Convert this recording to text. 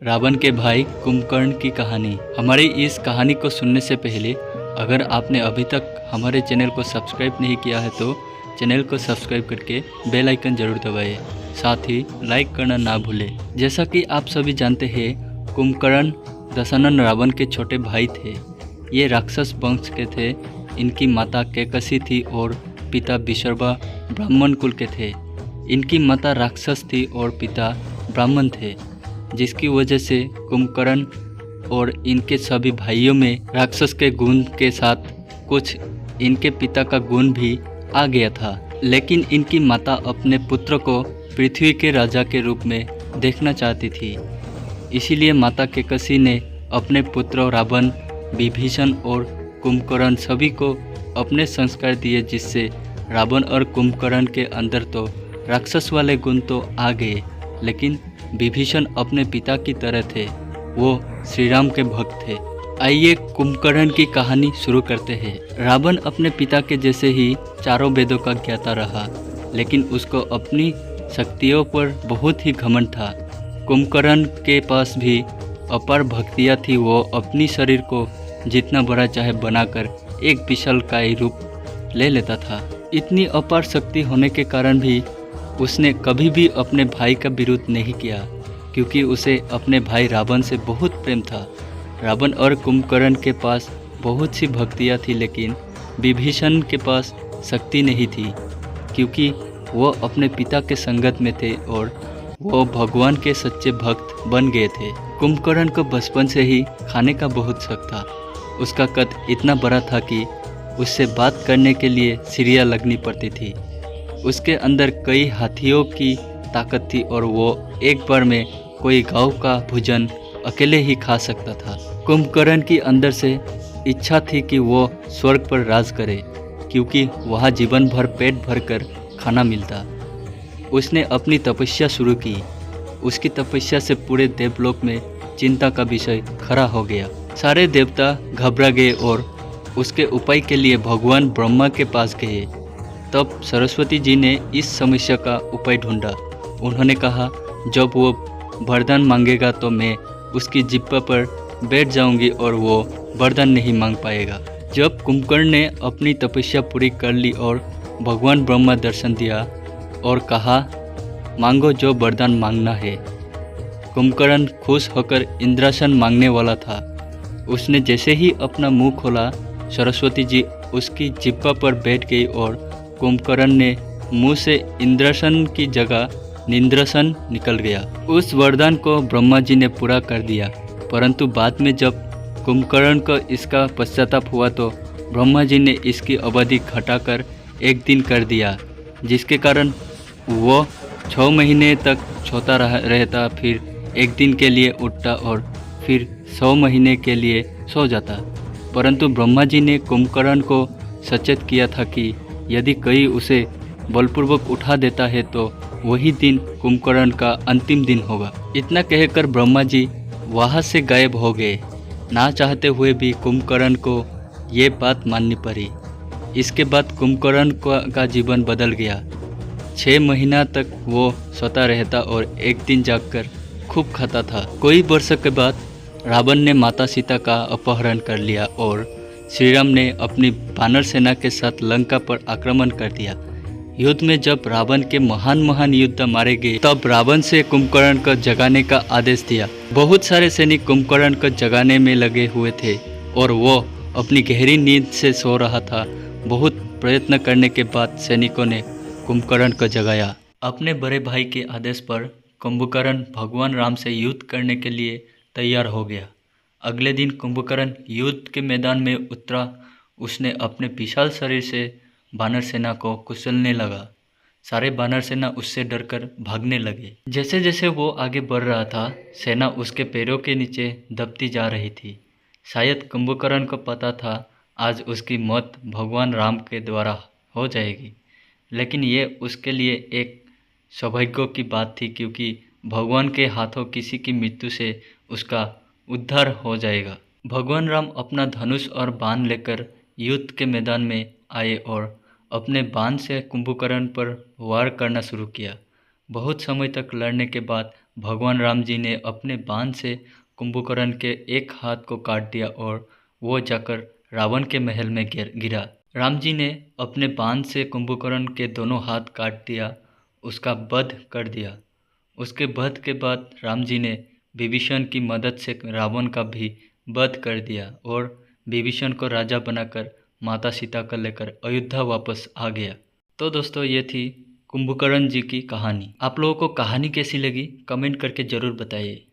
रावण के भाई कुंभकर्ण की कहानी। हमारी इस कहानी को सुनने से पहले अगर आपने अभी तक हमारे चैनल को सब्सक्राइब नहीं किया है तो चैनल को सब्सक्राइब करके बेल आइकन जरूर दबाएं। साथ ही लाइक करना ना भूलें। जैसा कि आप सभी जानते हैं, कुंभकर्ण दशानन रावण के छोटे भाई थे। ये राक्षस वंश के थे। इनकी माता कैकसी थी और पिता विशर्वा ब्राह्मण कुल के थे। इनकी माता राक्षस थी और पिता ब्राह्मण थे, जिसकी वजह से कुंभकर्ण और इनके सभी भाइयों में राक्षस के गुण के साथ कुछ इनके पिता का गुण भी आ गया था। लेकिन इनकी माता अपने पुत्र को पृथ्वी के राजा के रूप में देखना चाहती थी। इसीलिए माता कैकसी ने अपने पुत्र रावण, विभीषण और कुंभकर्ण सभी को अपने संस्कार दिए, जिससे रावण और कुंभकर्ण के अंदर तो राक्षस वाले गुण तो आ गए, लेकिन विभीषण अपने पिता की तरह थे। वो श्री राम के भक्त थे। आइए कुंभकर्ण की कहानी शुरू करते हैं। रावण अपने पिता के जैसे ही चारों वेदों का ज्ञाता रहा, लेकिन उसको अपनी शक्तियों पर बहुत ही घमंड था। कुंभकर्ण के पास भी अपार भक्तियाँ थी। वो अपनी शरीर को जितना बड़ा चाहे बनाकर एक विशालकाय रूप ले लेता था। इतनी अपार शक्ति होने के कारण भी उसने कभी भी अपने भाई का विरोध नहीं किया, क्योंकि उसे अपने भाई रावण से बहुत प्रेम था। रावण और कुंभकर्ण के पास बहुत सी भक्तियाँ थी, लेकिन विभीषण के पास शक्ति नहीं थी, क्योंकि वो अपने पिता के संगत में थे और वो भगवान के सच्चे भक्त बन गए थे। कुंभकर्ण को बचपन से ही खाने का बहुत शौक था। उसका कद इतना बड़ा था कि उससे बात करने के लिए सीढ़ियाँ लगनी पड़ती थी। उसके अंदर कई हाथियों की ताकत थी और वो एक बार में कोई गांव का भोजन अकेले ही खा सकता था। कुंभकर्ण की अंदर से इच्छा थी कि वो स्वर्ग पर राज करे, क्योंकि वहाँ जीवन भर पेट भरकर खाना मिलता। उसने अपनी तपस्या शुरू की। उसकी तपस्या से पूरे देवलोक में चिंता का विषय खड़ा हो गया। सारे देवता घबरा गए और उसके उपाय के लिए भगवान ब्रह्मा के पास गए। तब सरस्वती जी ने इस समस्या का उपाय ढूंढा। उन्होंने कहा, जब वो वरदान मांगेगा तो मैं उसकी जिह्वा पर बैठ जाऊंगी और वो वरदान नहीं मांग पाएगा। जब कुंभकर्ण ने अपनी तपस्या पूरी कर ली और भगवान ब्रह्मा दर्शन दिया और कहा, मांगो जो वरदान मांगना है। कुंभकर्ण खुश होकर इंद्रासन मांगने वाला था। उसने जैसे ही अपना मुंह खोला, सरस्वती जी उसकी जिह्वा पर बैठ गई और कुंभकर्ण ने मुंह से इंद्रासन की जगह निंद्रासन निकल गया। उस वरदान को ब्रह्मा जी ने पूरा कर दिया, परंतु बाद में जब कुंभकर्ण को इसका पश्चाताप हुआ तो ब्रह्मा जी ने इसकी अवधि घटाकर एक दिन कर दिया, जिसके कारण वो 6 महीने तक सोता रहता, फिर एक दिन के लिए उठता और फिर 100 महीने के लिए सो जाता। परंतु ब्रह्मा जी ने कुंभकर्ण को सचेत किया था कि यदि कोई उसे बलपूर्वक उठा देता है तो वही दिन कुंभकर्ण का अंतिम दिन होगा। इतना कहकर ब्रह्मा जी वहाँ से गायब हो गए। ना चाहते हुए भी कुंभकर्ण को ये बात माननी पड़ी। इसके बाद कुंभकर्ण का जीवन बदल गया। 6 महीना तक वो सोता रहता और एक दिन जागकर खूब खाता था। कई वर्षों के बाद रावण ने माता सीता का अपहरण कर लिया और श्री राम ने अपनी वानर सेना के साथ लंका पर आक्रमण कर दिया। युद्ध में जब रावण के महान योद्धा मारे गए, तब रावण से कुंभकर्ण को जगाने का आदेश दिया। बहुत सारे सैनिक कुंभकर्ण को जगाने में लगे हुए थे और वो अपनी गहरी नींद से सो रहा था। बहुत प्रयत्न करने के बाद सैनिकों ने कुंभकर्ण को जगाया। अपने बड़े भाई के आदेश पर कुंभकर्ण भगवान राम से युद्ध करने के लिए तैयार हो गया। अगले दिन कुंभकर्ण युद्ध के मैदान में उतरा। उसने अपने विशाल शरीर से वानर सेना को कुचलने लगा। सारे वानर सेना उससे डरकर भागने लगे। जैसे जैसे वो आगे बढ़ रहा था, सेना उसके पैरों के नीचे दबती जा रही थी। शायद कुंभकर्ण को पता था आज उसकी मौत भगवान राम के द्वारा हो जाएगी, लेकिन ये उसके लिए एक सौभाग्य की बात थी, क्योंकि भगवान के हाथों किसी की मृत्यु से उसका उद्धार हो जाएगा। भगवान राम अपना धनुष और बाण लेकर युद्ध के मैदान में आए और अपने बाण से कुंभकर्ण पर वार करना शुरू किया। बहुत समय तक लड़ने के बाद भगवान राम जी ने अपने बाण से कुंभकर्ण के एक हाथ को काट दिया और वो जाकर रावण के महल में गिरा। राम जी ने अपने बाण से कुंभकर्ण के दोनों हाथ काट दिया, उसका वध कर दिया। उसके वध के बाद राम जी ने विभीषण की मदद से रावण का भी वध कर दिया और विभीषण को राजा बनाकर माता सीता को लेकर अयोध्या वापस आ गया। तो दोस्तों, ये थी कुंभकर्ण जी की कहानी। आप लोगों को कहानी कैसी लगी कमेंट करके ज़रूर बताइए।